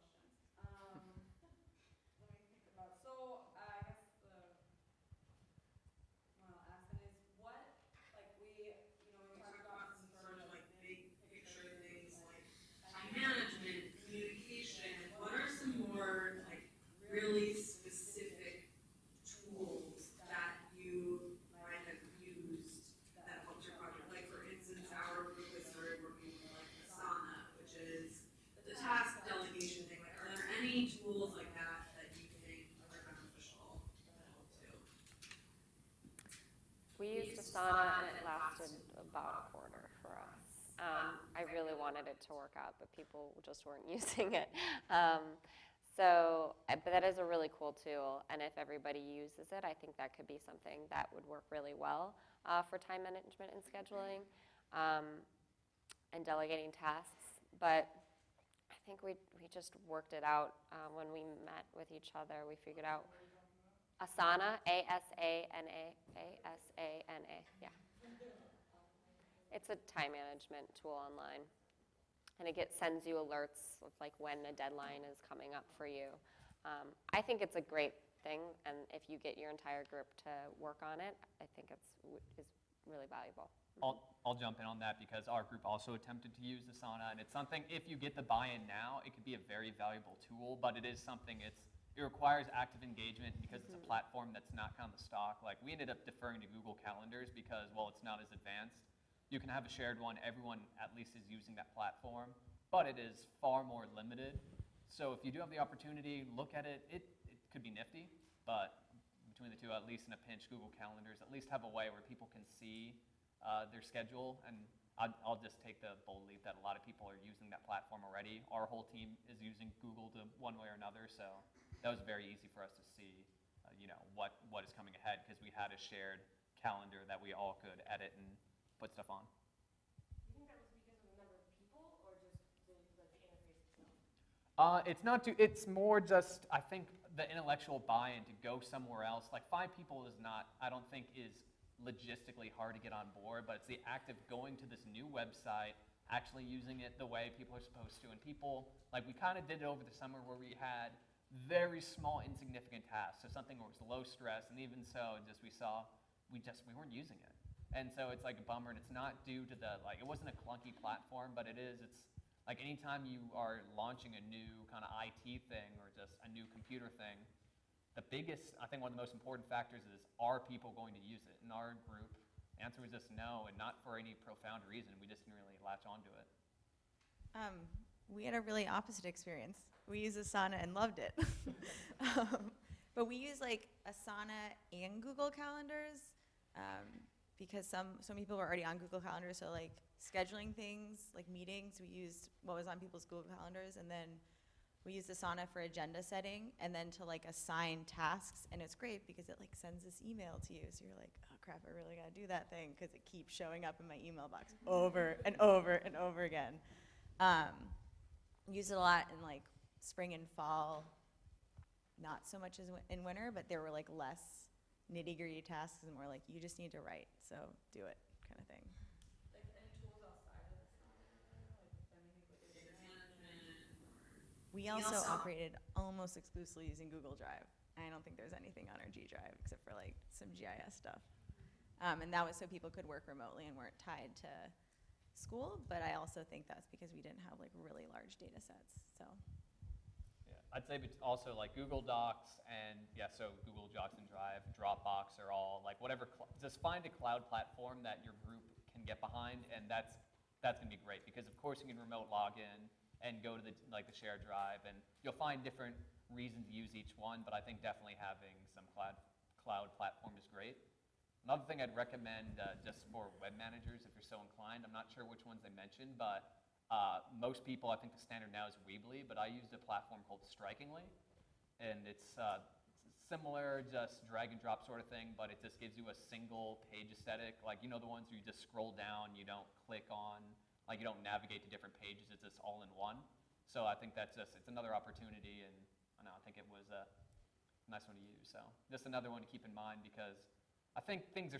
so I guess what I'll ask then is what, like we talked about some sort of like big picture things like time management, communication. What are some more like really specific tools that you might have used that helped your project? Like for instance, our group has started working with like Asana, which is the task delegation thing. Like, are there any tools like that that you think are beneficial that help too? We used Asana and it lasted about a quarter for us. I really wanted it to work out, but people just weren't using it. But that is a really cool tool, and if everybody uses it, I think that could be something that would work really well for time management and scheduling and delegating tasks. But I think we just worked it out when we met with each other. We figured out Asana, A-S-A-N-A, A-S-A-N-A, yeah. It's a time management tool online. And it sends you alerts of like when a deadline is coming up for you. I think it's a great thing, and if you get your entire group to work on it, I think is really valuable. I'll jump in on that because our group also attempted to use Asana, and it's something, if you get the buy-in now, it could be a very valuable tool, but it is something, it requires active engagement because it's a platform that's not kind of the stock. Like, we ended up deferring to Google Calendars because, well, it's not as advanced. You can have a shared one, everyone at least is using that platform, but it is far more limited. So if you do have the opportunity, look at it. could be nifty, but between the two, at least in a pinch, Google Calendars at least have a way where people can see their schedule. And I'll just take the bold leap that a lot of people are using that platform already. Our whole team is using Google to one way or another, so that was very easy for us to see, what is coming ahead, because we had a shared calendar that we all could edit and put stuff on. Do you think that was because of the number of people or just the interface itself? It's more just, I think, the intellectual buy-in to go somewhere else. Like 5 people is not, I don't think, is logistically hard to get on board, but it's the act of going to this new website, actually using it the way people are supposed to. And people, like, we kind of did it over the summer where we had very small, insignificant tasks. So something where it was low stress, and even so, we weren't using it. And so it's like a bummer, and it's not due to it wasn't a clunky platform, but it's like anytime you are launching a new kind of IT thing or just a new computer thing, the biggest, I think one of the most important factors is, are people going to use it? In our group, the answer was just no, and not for any profound reason. We just didn't really latch onto it. We had a really opposite experience. We used Asana and loved it. But we use Asana and Google Calendars because some people were already on Google Calendars, so scheduling things, like meetings, we used what was on people's Google Calendars, and then we used Asana for agenda setting, and then to assign tasks, and it's great because it sends this email to you, so you're like, oh crap, I really gotta do that thing, because it keeps showing up in my email box over and over and over again. Use it a lot in spring and fall, not so much as in winter, but there were less nitty-gritty tasks and more you just need to write, so do it kind of thing. Like any tools outside of the We also operated almost exclusively using Google Drive. I don't think there's anything on our G Drive except for some GIS stuff. And that was so people could work remotely and weren't tied to school, but I also think that's because we didn't have really large data sets, so. Yeah, I'd say also Google Docs and so Google Docs and Drive, Dropbox are all whatever. Just find a cloud platform that your group can get behind, and that's gonna be great, because of course you can remote log in and go to the shared drive, and you'll find different reasons to use each one. But I think definitely having some cloud platform is great. Another thing I'd recommend just for web managers, if you're so inclined, I'm not sure which ones they mentioned, but most people, I think the standard now is Weebly, but I used a platform called Strikingly, and it's similar, just drag and drop sort of thing, but it just gives you a single page aesthetic, the ones where you just scroll down, you don't click on, you don't navigate to different pages, it's just all in one. So I think it's another opportunity, and I think it was a nice one to use. So just another one to keep in mind, because I think things are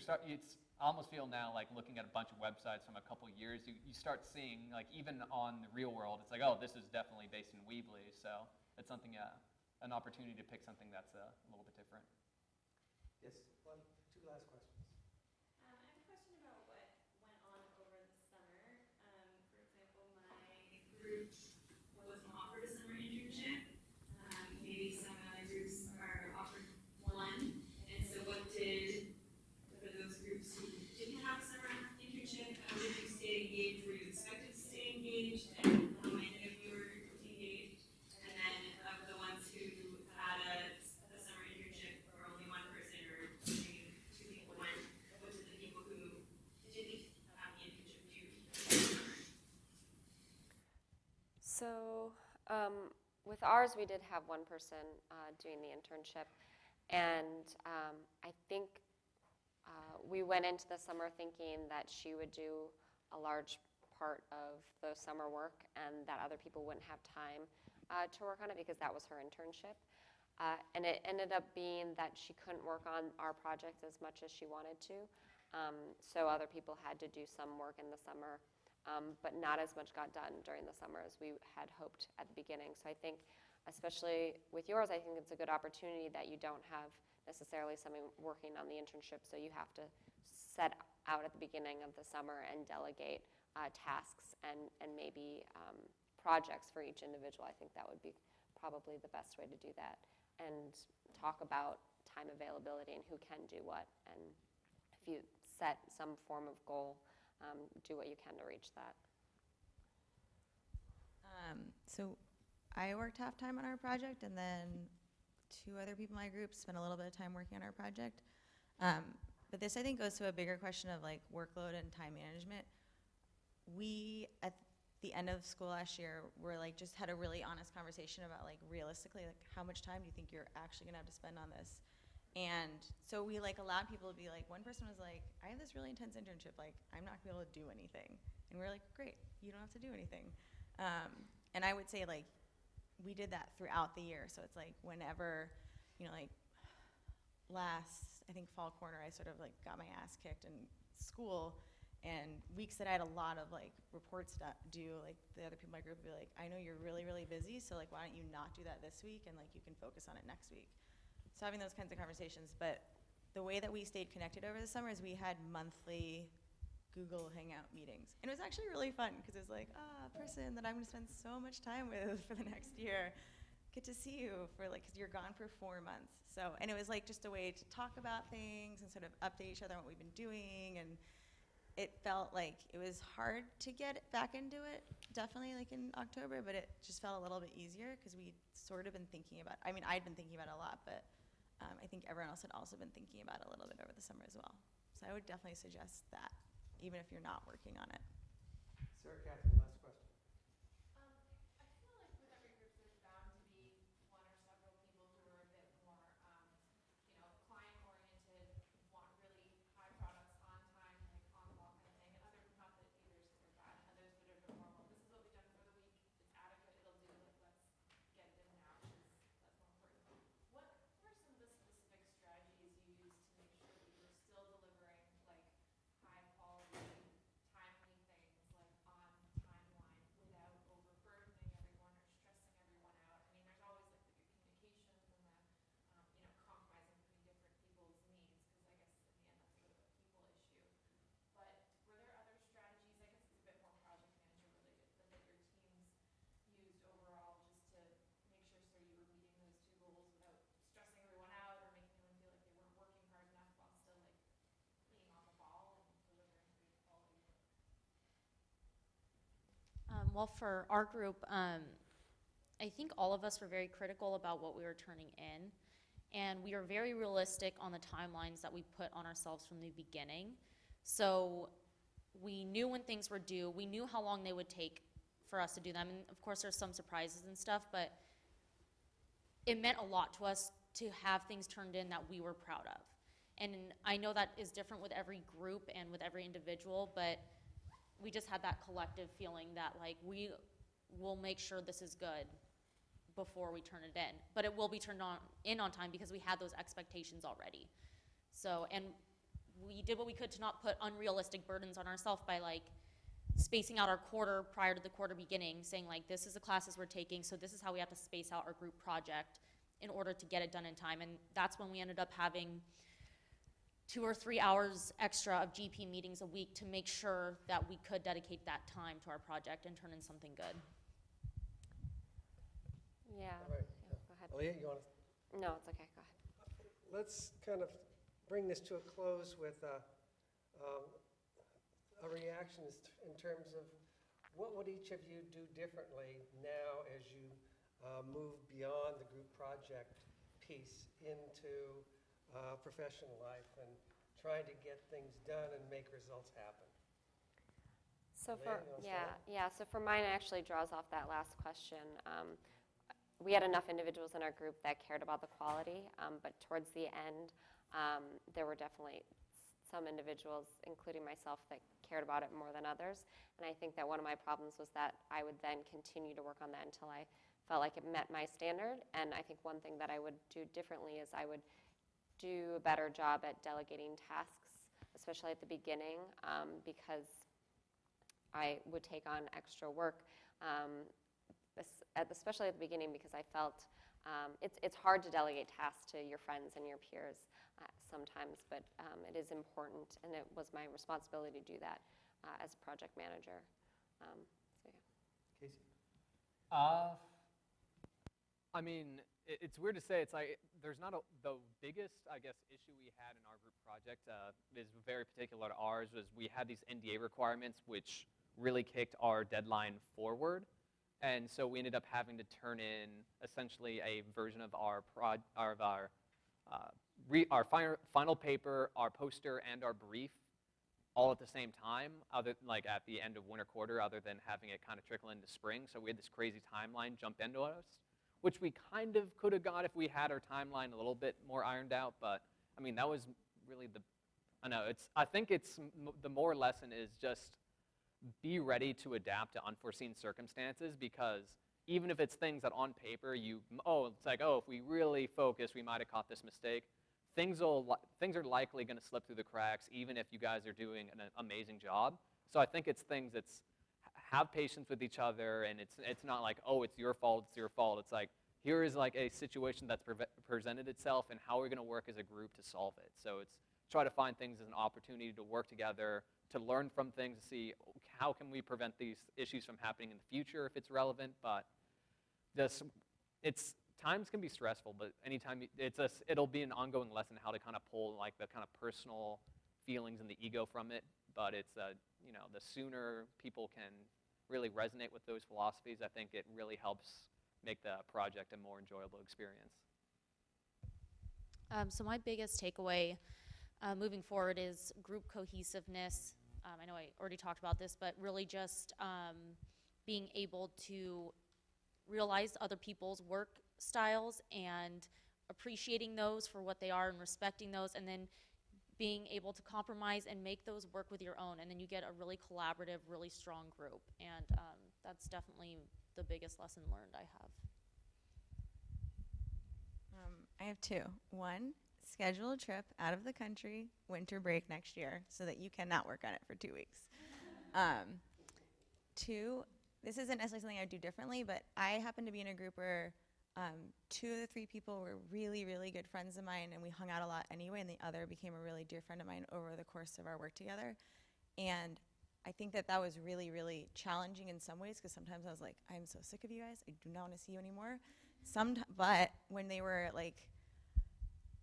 I almost feel now looking at a bunch of websites from a couple years, you start seeing, even on the real world, it's oh, this is definitely based in Weebly. So it's something, an opportunity to pick something that's a little bit different. Yes, 2 last questions. I have a question about what went on over the summer. For example, my group wasn't offered a summer internship. Maybe some other groups are offered one. And so for those groups who didn't have a summer internship, how did you stay engaged? Were you expected to stay engaged? And how many of you were engaged? And then of the ones who had a summer internship, or only one person, or maybe 2 people went, what did the people who didn't have the internship do? So with ours, we did have one person doing the internship, and I think we went into the summer thinking that she would do a large part of the summer work and that other people wouldn't have time to work on it because that was her internship. And it ended up being that she couldn't work on our project as much as she wanted to. So other people had to do some work in the summer, but not as much got done during the summer as we had hoped at the beginning. So I think, especially with yours, I think it's a good opportunity that you don't have necessarily someone working on the internship, so you have to set out at the beginning of the summer and delegate tasks and maybe projects for each individual. I think that would be probably the best way to do that, and talk about time availability and who can do what, and if you set some form of goal, do what you can to reach that. So I worked half-time on our project, and then 2 other people in my group spent a little bit of time working on our project. But this, I think, goes to a bigger question of like workload and time management. We, at the end of school last year, were like, just had a really honest conversation about like realistically, like how much time do you think you're actually gonna have to spend on this? And so we like allowed people to be like, one person was like, I have this really intense internship, like I'm not gonna be able to do anything. And we're like, great, you don't have to do anything. And I would say like, we did that throughout the year. So it's like whenever, you know, like last, I think fall quarter, I sort of like got my ass kicked in school, and weeks that I had a lot of like reports to do, like the other people in my group would be like, I know you're really, really busy, so like why don't you not do that this week and like you can focus on it next week. So having those kinds of conversations, but the way that we stayed connected over the summer is we had monthly Google Hangout meetings. And it was actually really fun because it's like, a person that I'm gonna spend so much time with for the next year, get to see you for like, cause you're gone for 4 months. So, and it was like just a way to talk about things and sort of update each other on what we've been doing. And it felt like it was hard to get back into it, definitely like in October, but it just felt a little bit easier because we'd sort of been thinking about, I mean, I'd been thinking about it a lot, but I think everyone else had also been thinking about it a little bit over the summer as well. So I would definitely suggest that, even if you're not working on it. Sarah Catherine, last question. I feel like with every group there's bound to be one or several people who are a bit more, client-oriented, want really high products on time, like on the ball kind of thing, and others, not that either is good or bad, and others that are a bit more, well, this is what we've done for the week, it's adequate, it'll do, like, let's get it in now, because that's more important. What were some of the specific strategies you used to make sure that you were still delivering, like, high quality, timely things, like on timeline, without overburdening everyone or stressing everyone out? I mean, there's always like the good communications and the, compromising between different people's needs, because I guess in the end that's a bit of a people issue. But were there other strategies, I guess it's a bit more project manager related, but that your teams used overall just to make sure so you were meeting those 2 goals without stressing everyone out or making anyone feel like they weren't working hard enough while still like being on the ball and delivering good quality work? Well, for our group, I think all of us were very critical about what we were turning in, and we were very realistic on the timelines that we put on ourselves from the beginning. So we knew when things were due, we knew how long they would take for us to do them, and of course there's some surprises and stuff, but it meant a lot to us to have things turned in that we were proud of. And I know that is different with every group and with every individual, but we just had that collective feeling that like we will make sure this is good before we turn it in. But it will be turned in on time because we had those expectations already. So, and we did what we could to not put unrealistic burdens on ourselves by like spacing out our quarter prior to the quarter beginning, saying like, this is the classes we're taking, so this is how we have to space out our group project in order to get it done in time. And that's when we ended up having 2 or 3 hours extra of GP meetings a week to make sure that we could dedicate that time to our project and turn in something good. Yeah. All right. Yeah, go ahead. Aaliyah, you want to? No, it's okay. Go ahead. Let's kind of bring this to a close with a reaction in terms of what would each of you do differently now as you move beyond the group project piece into professional life and trying to get things done and make results happen. So Elaine, for, you wanna yeah, so for mine, it actually draws off that last question. We had enough individuals in our group that cared about the quality, but towards the end, there were definitely some individuals, including myself, that cared about it more than others. And I think that one of my problems was that I would then continue to work on that until I felt like it met my standard. And I think one thing that I would do differently is I would do a better job at delegating tasks, especially at the beginning, because I would take on extra work, especially at the beginning, because I felt it's hard to delegate tasks to your friends and your peers sometimes, but it is important, and it was my responsibility to do that as a project manager. So yeah. Casey? I mean, it's weird to say. It's like there's not the biggest, I guess, issue we had in our group project is very particular to ours. Was we had these NDA requirements, which really kicked our deadline forward. And so we ended up having to turn in essentially a version of our final paper, our poster, and our brief all at the same time, like at the end of winter quarter, other than having it kind of trickle into spring. So we had this crazy timeline jump into us, which we kind of could have got if we had our timeline a little bit more ironed out. But I mean, that was really I think the moral lesson is just be ready to adapt to unforeseen circumstances, because even if it's things that on paper it's like, if we really focus, we might have caught this mistake. Things are likely going to slip through the cracks, even if you guys are doing an amazing job. So I think it's things that's have patience with each other, and it's not like, it's your fault, it's your fault. It's like, here is like a situation that's presented itself, and how are we going to work as a group to solve it? So it's try to find things as an opportunity to work together, to learn from things, to see how can we prevent these issues from happening in the future if it's relevant. But times can be stressful, but anytime it'll be an ongoing lesson how to kind of pull like the kind of personal feelings and the ego from it. But it's the sooner people can really resonate with those philosophies, I think it really helps make the project a more enjoyable experience. So my biggest takeaway moving forward is group cohesiveness. I know I already talked about this, but really just being able to realize other people's work styles and appreciating those for what they are and respecting those, and then being able to compromise and make those work with your own, and then you get a really collaborative, really strong group. And that's definitely the biggest lesson learned I have. I have two. One, schedule a trip out of the country, winter break next year, so that you cannot work on it for 2 weeks. Two, this isn't necessarily something I would do differently, but I happen to be in a group where 2 of the 3 people were really, really good friends of mine, and we hung out a lot anyway, and the other became a really dear friend of mine over the course of our work together. And I think that was really, really challenging in some ways, because sometimes I was like, I'm so sick of you guys, I do not want to see you anymore. But when they were like,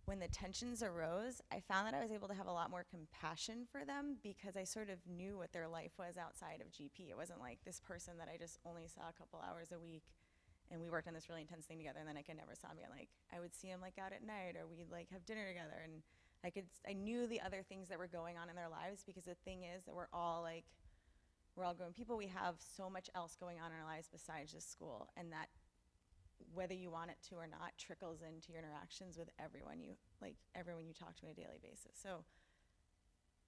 when the tensions arose, I found that I was able to have a lot more compassion for them, because I sort of knew what their life was outside of GP. It wasn't like this person that I just only saw a couple hours a week, and we worked on this really intense thing together, and then I never saw him again. Like, I would see him like out at night, or we'd like have dinner together, and I knew the other things that were going on in their lives, because the thing is that we're all grown people. We have so much else going on in our lives besides just school, and that, whether you want it to or not, trickles into your interactions with everyone you talk to on a daily basis. So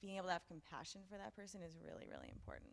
being able to have compassion for that person is really, really important.